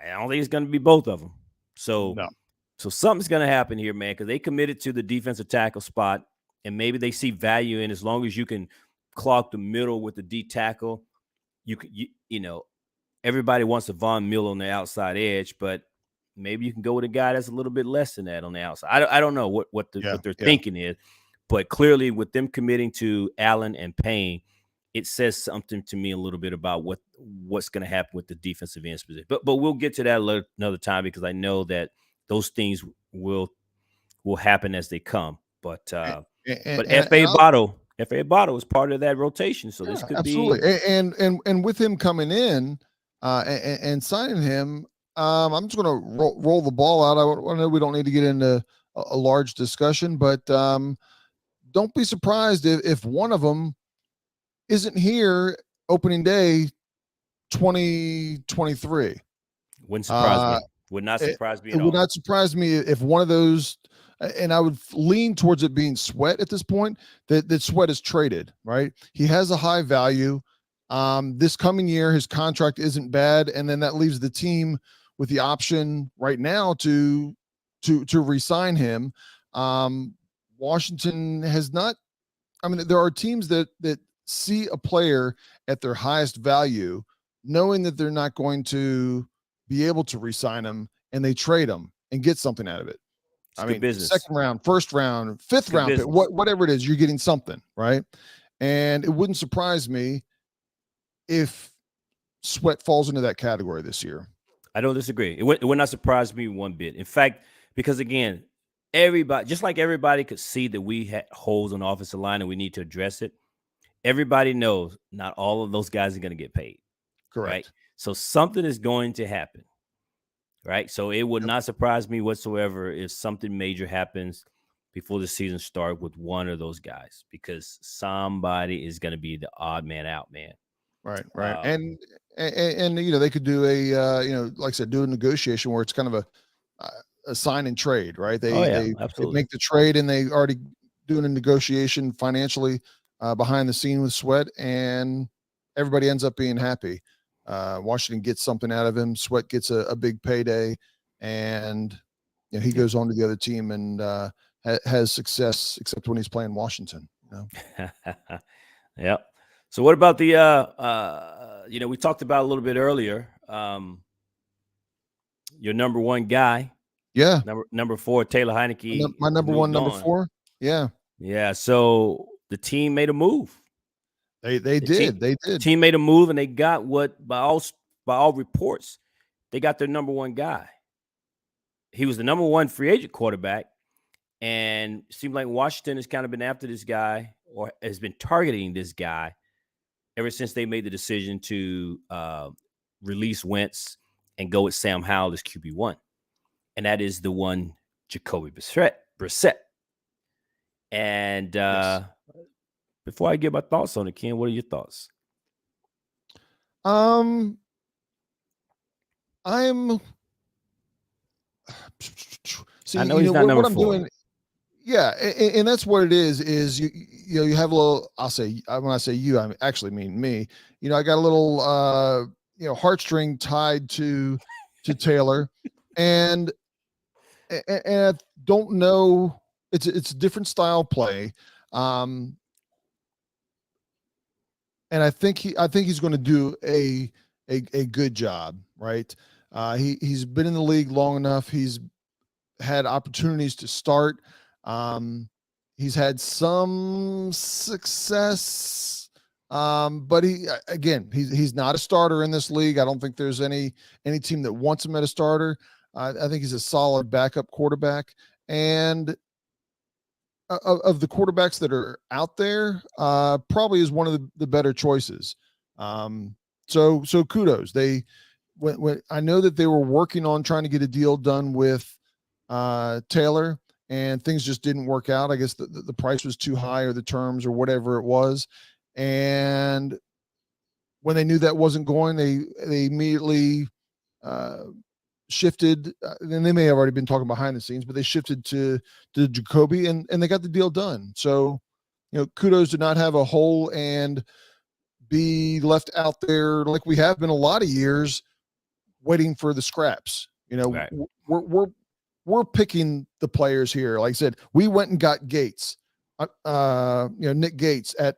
I don't think it's going to be both of them. So So something's going to happen here, man, because they committed to the defensive tackle spot, and maybe they see value in as long as you can clog the middle with the D tackle. You know, everybody wants a Von Miller on the outside edge, but maybe you can go with a guy that's a little bit less than that on the outside. I don't know what their thinking is, but clearly with them committing to Allen and Payne, it says something to me a little bit about what's going to happen with the defensive ends position. But we'll get to that another time, because I know that those things will happen as they come. But F.A. Botto is part of that rotation, so this could absolutely. Be and with him coming in and signing him, I'm just going to roll the ball out. I know we don't need to get into a large discussion, but don't be surprised if one of them isn't here opening day 2023. Wouldn't surprise me. Would not surprise me at all. It would not surprise me if one of those, and I would lean towards it being Sweat at this point, that Sweat is traded, right? He has a high value. This coming year, his contract isn't bad, and then that leaves the team with the option right now to re-sign him. Washington has not. I mean, there are teams that see a player at their highest value, knowing that they're not going to be able to re-sign him, and they trade him and get something out of it. I mean, business. Second round, first round, fifth round pick, whatever it is, you're getting something, right? And it wouldn't surprise me if Sweat falls into that category this year. I don't disagree. It would not surprise me one bit. In fact, because again, everybody, just like everybody could see that we had holes on the offensive line and we need to address it, everybody knows not all of those guys are going to get paid. Correct. Right? So something is going to happen. Right? So it would not surprise me whatsoever if something major happens before the season starts with one of those guys, because somebody is going to be the odd man out, man. Right. And you know, they could do a like I said, do a negotiation where it's kind of a sign and trade, right? They make the trade, and they already doing a negotiation financially behind the scene with Sweat, and everybody ends up being happy. Washington gets something out of him. Sweat gets a big payday, and you know, he goes on to the other team and has success, except when he's playing Washington. You know? Yep. So what about the we talked about a little bit earlier, your number one guy. Yeah. Number 4, Taylor Heinicke. My number one, number 4. Yeah. Yeah. So the team made a move. They did. The team made a move, and they got what, by all reports, they got their number one guy. He was the number 1 free agent quarterback, and it seemed like Washington has kind of been after this guy, or has been targeting this guy ever since they made the decision to release Wentz and go with Sam Howell as QB1. And that is the one, Jacoby Brissett. And yes. Before I give my thoughts on it, Ken, what are your thoughts? I'm see, I know he's not number 4. Doing, yeah, and that's what it is you have a little, when I say you, I actually mean me. You know, I got a little heartstring tied to Taylor, and I don't know, it's a different style play. And I think he's going to do a good job, right? He's been in the league long enough. He's had opportunities to start. He's had some success, but he's not a starter in this league. I don't think there's any team that wants him at a starter. I think he's a solid backup quarterback, and of the quarterbacks that are out there, probably is one of the better choices. So kudos. When I know that they were working on trying to get a deal done with Taylor, and things just didn't work out. I guess the price was too high, or the terms, or whatever it was. And when they knew that wasn't going, they immediately shifted, and they may have already been talking behind the scenes, but they shifted to Jacoby, and they got the deal done. So, kudos to not have a hole and be left out there like we have been a lot of years, waiting for the scraps. Right. We're we're picking the players here. Like I said, we went and got Gates, Nick Gates at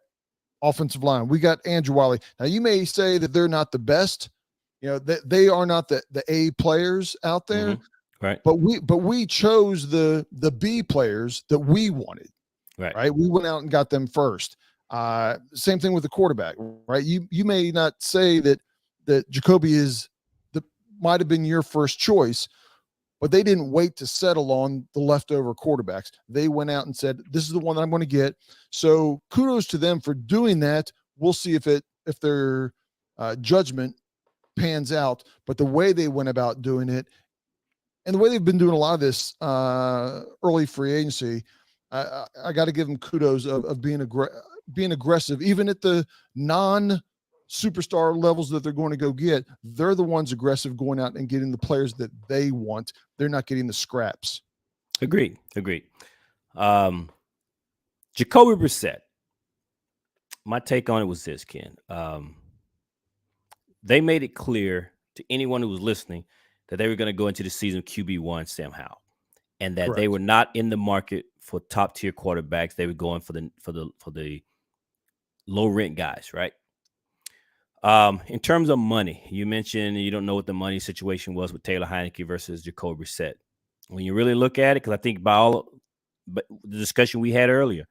offensive line. We got Andrew Wiley. Now you may say that they're not the best, they are not the A players out there, right? But we chose the B players that we wanted, right? We went out and got them first. Same thing with the quarterback, right? You may not say that Jacoby might have been your first choice, but they didn't wait to settle on the leftover quarterbacks. They went out and said, this is the one that I'm going to get. So kudos to them for doing that. We'll see if their judgment pans out. But the way they went about doing it, and the way they've been doing a lot of this early free agency, I got to give them kudos of being aggressive, even at the non-superstar levels that they're going to go get. They're the ones aggressive going out and getting the players that they want. They're not getting the scraps. Agreed. Jacoby Brissett. My take on it was this, Ken. They made it clear to anyone who was listening that they were going to go into the season QB1 Sam Howell, and that they were not in the market for top tier quarterbacks. They were going for the low rent guys, right? In terms of money, you mentioned you don't know what the money situation was with Taylor Heinicke versus Jacoby Brissett. When you really look at it, because I think but the discussion we had earlier,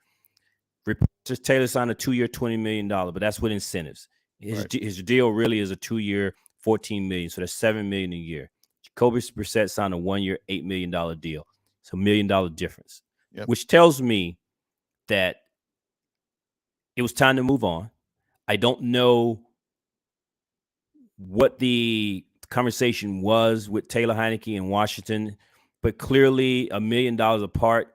Taylor signed a 2-year, $20 million, but that's with incentives. His deal really is a 2-year, $14 million, so that's $7 million a year. Jacoby Brissett signed a 1-year, $8 million deal. It's $1 million difference, which tells me that it was time to move on. I don't know what the conversation was with Taylor Heinicke in Washington, but clearly $1 million apart.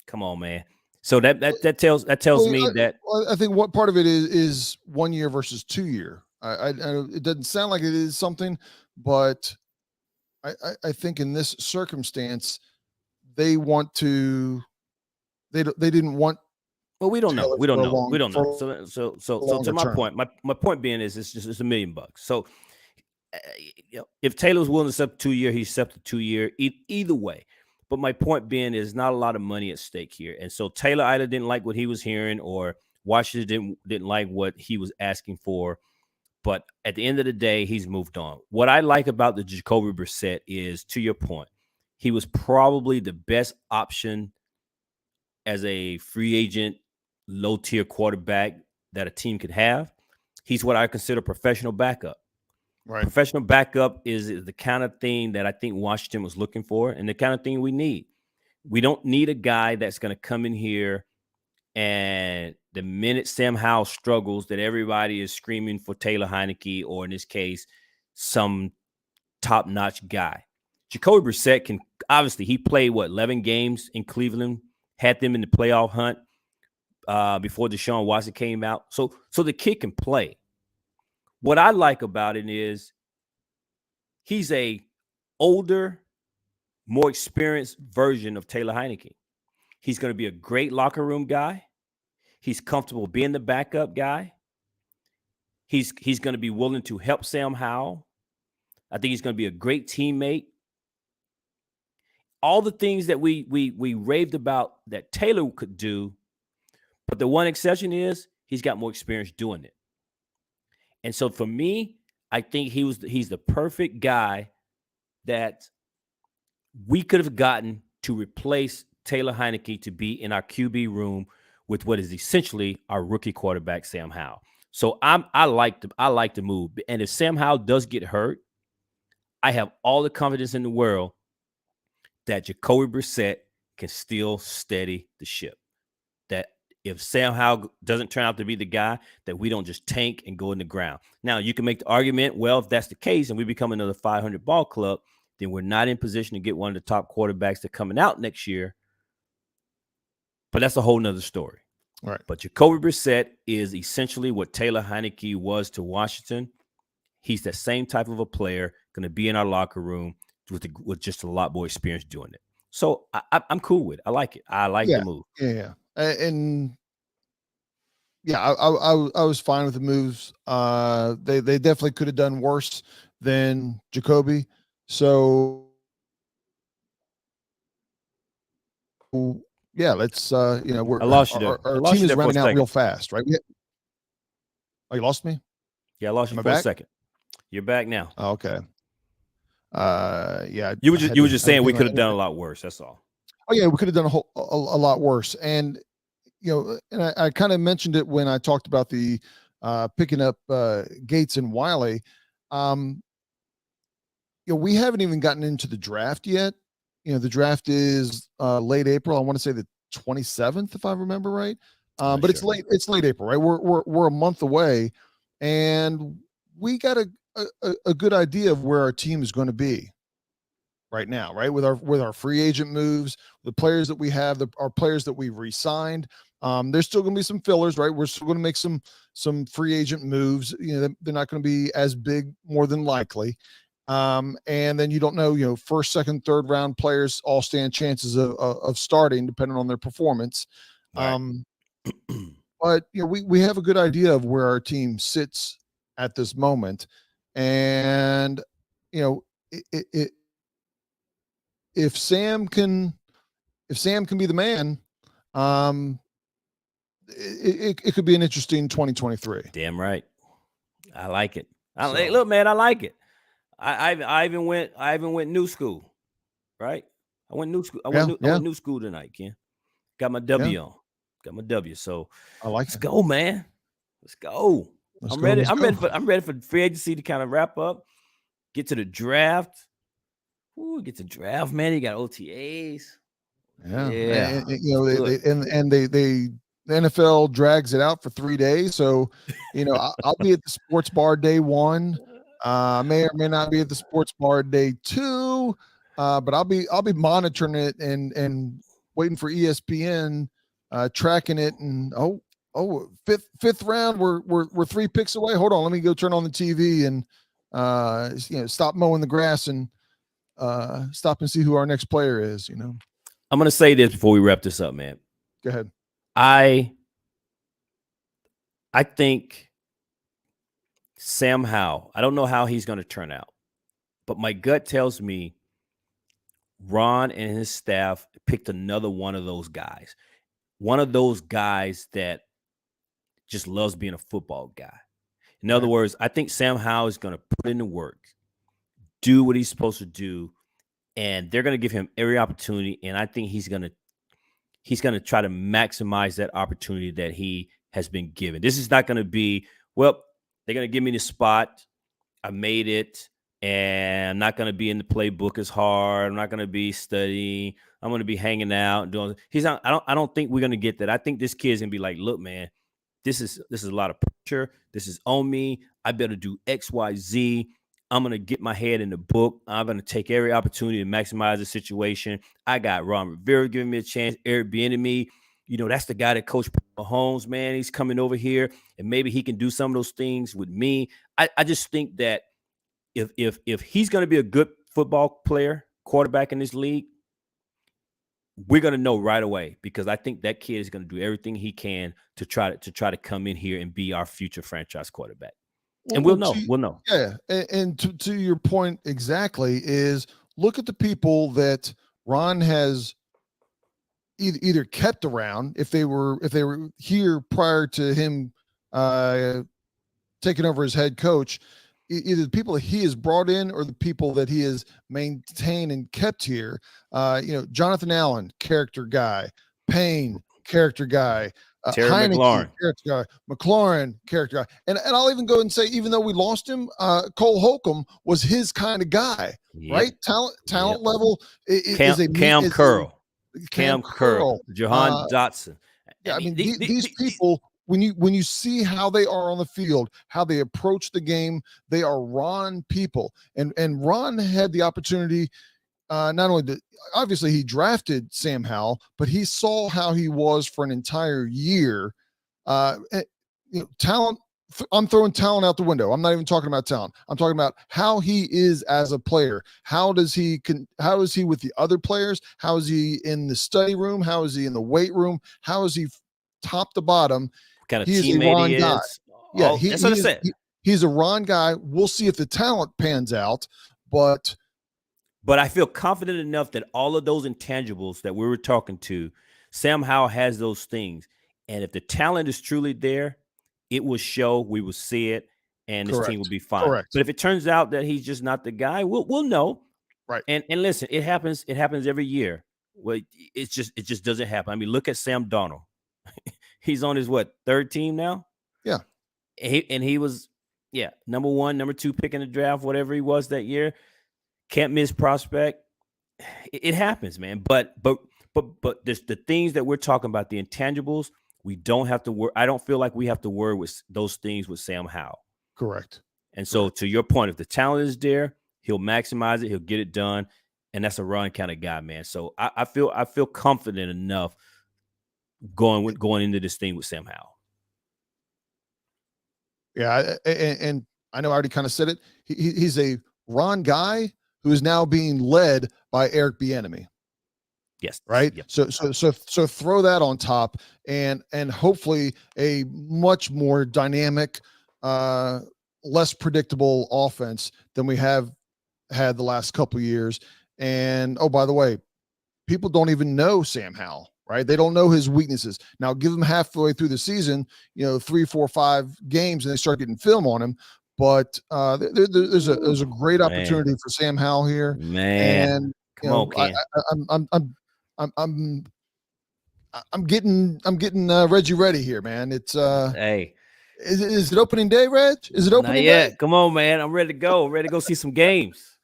Come on, man. So that tells me that I think what part of it is 1 year versus 2 year. It doesn't sound like it is something, but I think in this circumstance, they want to. They didn't want. Well, we don't know. We don't know. So to my point, my point being is it's $1 million. So if Taylor's willing to accept 2 year, he accepted 2 year. Either way. But my point being is not a lot of money at stake here. And so Taylor either didn't like what he was hearing, or Washington didn't like what he was asking for. But at the end of the day, he's moved on. What I like about the Jacoby Brissett is, to your point, he was probably the best option as a free agent, low-tier quarterback that a team could have. He's what I consider professional backup. Right. Professional backup is the kind of thing that I think Washington was looking for, and the kind of thing we need. We don't need a guy that's going to come in here and the minute Sam Howell struggles, that everybody is screaming for Taylor Heinicke, or in this case, some top-notch guy. Jacoby Brissett can obviously, he played 11 games in Cleveland, had them in the playoff hunt before Deshaun Watson came out. So the kid can play. What I like about it is he's a older, more experienced version of Taylor Heinicke. He's going to be a great locker room guy. He's comfortable being the backup guy. He's going to be willing to help Sam Howell. I think he's going to be a great teammate. All the things that we raved about that Taylor could do, but the one exception is he's got more experience doing it. And so for me, I think he's the perfect guy that we could have gotten to replace Taylor Heinicke to be in our QB room with what is essentially our rookie quarterback, Sam Howell. So I like the move. And if Sam Howell does get hurt, I have all the confidence in the world that Jacoby Brissett can still steady the ship. That if Sam Howell doesn't turn out to be the guy, that we don't just tank and go in the ground. Now, you can make the argument, well, if that's the case and we become another 500 ball club, then we're not in position to get one of the top quarterbacks that are coming out next year. But that's a whole nother story. All right. But Jacoby Brissett is essentially what Taylor Heinicke was to Washington. He's the same type of a player, going to be in our locker room with just a lot more experience doing it. So I'm cool with it. I like it. I like the move. Yeah. And I was fine with the moves. They definitely could have done worse than Jacoby. So yeah, let's we're I lost you there. our lost team you is there for a running out second. real fast, right? Oh, you lost me? Yeah, I lost you for a second. You're back now. Oh, okay. Yeah. You were just saying we could have done a lot worse. That's all. Oh yeah, we could have done a lot worse. And and I kind of mentioned it when I talked about the picking up Gates and Wiley. We haven't even gotten into the draft yet. The draft is late April. I want to say the 27th, if I remember right. But sure. It's late April, right? We're a month away, and we got a good idea of where our team is going to be right now, right? With our free agent moves, the players that we have, our players that we've re-signed. There's still going to be some fillers, right? We're still going to make some free agent moves. They're not going to be as big, more than likely. And then you don't know, first, second, third round players all stand chances of starting depending on their performance. Right. But we have a good idea of where our team sits at this moment, and if Sam can be the man, it could be an interesting 2023. Damn right, I like it. Look, man, I like it. I even went new school, right? I went new school. I went new school tonight, Ken. Got my W on. Got my W. So I like. Let's go, man. Let's go. I'm ready. I'm ready for free agency to kind of wrap up. Get to the draft. Ooh, get to draft, man. You got OTAs. Yeah. And, the NFL drags it out for 3 days. So, I'll be at the sports bar day one. May or may not be at the sports bar day two. But I'll be monitoring it and waiting for ESPN, tracking it. And fifth round, we're 3 picks away. Hold on, let me go turn on the TV and stop mowing the grass and stop and see who our next player is. I'm gonna say this before we wrap this up, man. Go ahead. I think Sam Howell, I don't know how he's going to turn out, but my gut tells me Ron and his staff picked another one of those guys. One of those guys that just loves being a football guy. In other words, I think Sam Howell is going to put in the work, do what he's supposed to do, and they're going to give him every opportunity, and I think he's going to try to maximize that opportunity that he has been given. This is not going to be, well, they're going to give me the spot. I made it, and I'm not going to be in the playbook as hard. I'm not going to be studying. I'm going to be hanging out and doing. I don't think we're going to get that. I think this kid's going to be like, look, man, this is a lot of pressure. This is on me. I better do X, Y, Z. I'm going to get my head in the book. I'm going to take every opportunity to maximize the situation. I got Ron Rivera giving me a chance. Eric Bieniemy, that's the guy that coached Mahomes, man. He's coming over here, and maybe he can do some of those things with me. I just think that if he's going to be a good football player, quarterback in this league, we're going to know right away, because I think that kid is going to do everything he can to try to come in here and be our future franchise quarterback. And we'll know. Yeah. And to your point exactly is, look at the people that Ron has either kept around, if they were here prior to him taking over as head coach, either the people that he has brought in or the people that he has maintained and kept here. Jonathan Allen, character guy. Payne, character guy. Terry McLaurin, character guy. McLaurin, character guy. And I'll even go and say, even though we lost him, Cole Holcomb was his kind of guy, right? Talent level Cam Curl, Jahan Dotson. Yeah, I mean, these people, when you see how they are on the field, how they approach the game, they are Ron people. And Ron had the opportunity. Not only obviously he drafted Sam Howell, but he saw how he was for an entire year. Talent. I'm throwing talent out the window. I'm not even talking about talent. I'm talking about how he is as a player. How is he with the other players? How is he in the study room? How is he in the weight room? How is he top to bottom? What kind of teammate he is? Guy. Yeah, that's what I said. He's a Ron guy. We'll see if the talent pans out, but But I feel confident enough that all of those intangibles that we were talking to, Sam Howell has those things. And if the talent is truly there, it will show, we will see it, and this team will be fine. Correct. But if it turns out that he's just not the guy, we'll know. Right. And listen, it happens every year. Well, it just doesn't happen. I mean, look at Sam Darnold. He's on his third team now? Yeah. He was number 1, number 2 pick in the draft, whatever he was that year. Can't miss prospect. It happens, man. But there's the things that we're talking about, the intangibles, we don't have to worry. I don't feel like we have to worry with those things with Sam Howell. Correct. And so to your point, if the talent is there, he'll maximize it, he'll get it done. And that's a run kind of guy, man. So I feel confident enough going into this thing with Sam Howell. Yeah, and I know I already kind of said it. He's a Ron guy who is now being led by Eric Bieniemy. Yes. Right. Yep. So throw that on top, and hopefully a much more dynamic, less predictable offense than we have had the last couple of years. And oh, by the way, people don't even know Sam Howell, right? They don't know his weaknesses. Now give them halfway through the season, 3, 4, 5 games, and they start getting film on him. But there's a great opportunity for Sam Howell here, man. And I'm getting Reggie ready here, man. It's hey, is it opening day, Reg? Is it opening day? Come on, man. I'm ready to go. Ready to go see some games.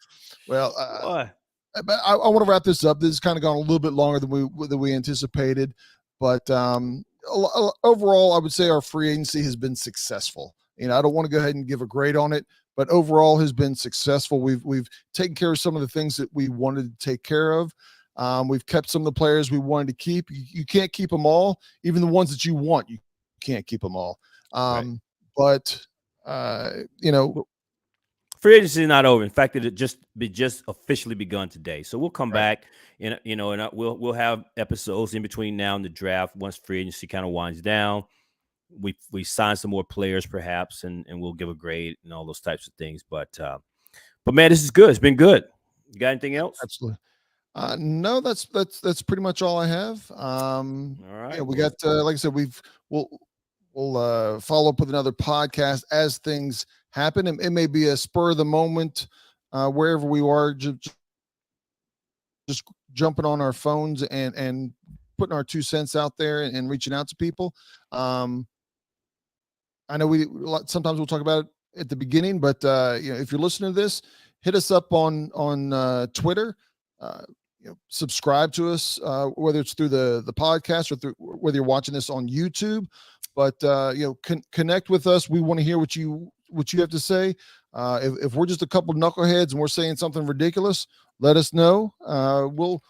Well, but I want to wrap this up. This has kind of gone a little bit longer than we anticipated, but overall, I would say our free agency has been successful. I don't want to go ahead and give a grade on it, but overall has been successful. We've taken care of some of the things that we wanted to take care of. We've kept some of the players we wanted to keep. You can't keep them all, even the ones that you want. You can't keep them all. Right. But free agency is not over. In fact, it just officially begun today. So we'll come back and we'll have episodes in between now and the draft once free agency kind of winds down. We sign some more players perhaps, and we'll give a grade and all those types of things. But man, this is good. It's been good. You got anything else? Absolutely. No, that's pretty much all I have. All right. Yeah, we got like I said, we'll follow up with another podcast as things happen. It may be a spur of the moment, wherever we are, just jumping on our phones and putting our 2 cents out there and reaching out to people. I know sometimes we'll talk about it at the beginning, but if you're listening to this, hit us up on Twitter. Subscribe to us, whether it's through the podcast or whether you're watching this on YouTube. But connect with us. We want to hear what you have to say. If we're just a couple of knuckleheads and we're saying something ridiculous, let us know.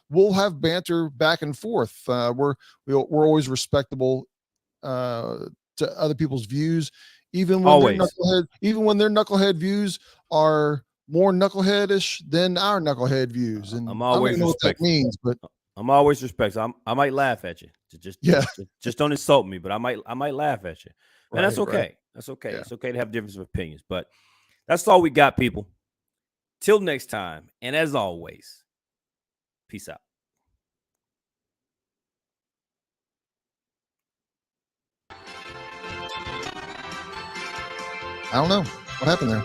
We'll have banter back and forth. We're always respectable to other people's views, even when their knucklehead views are more knuckleheadish than our knucklehead views. And I'm always I don't know what that means, but I'm always respectful. I might laugh at you. Just don't insult me, but I might laugh at you. And that's okay. Right. That's okay. Yeah. It's okay to have difference of opinions, but that's all we got, people. Till next time. And as always, peace out. I don't know what happened there.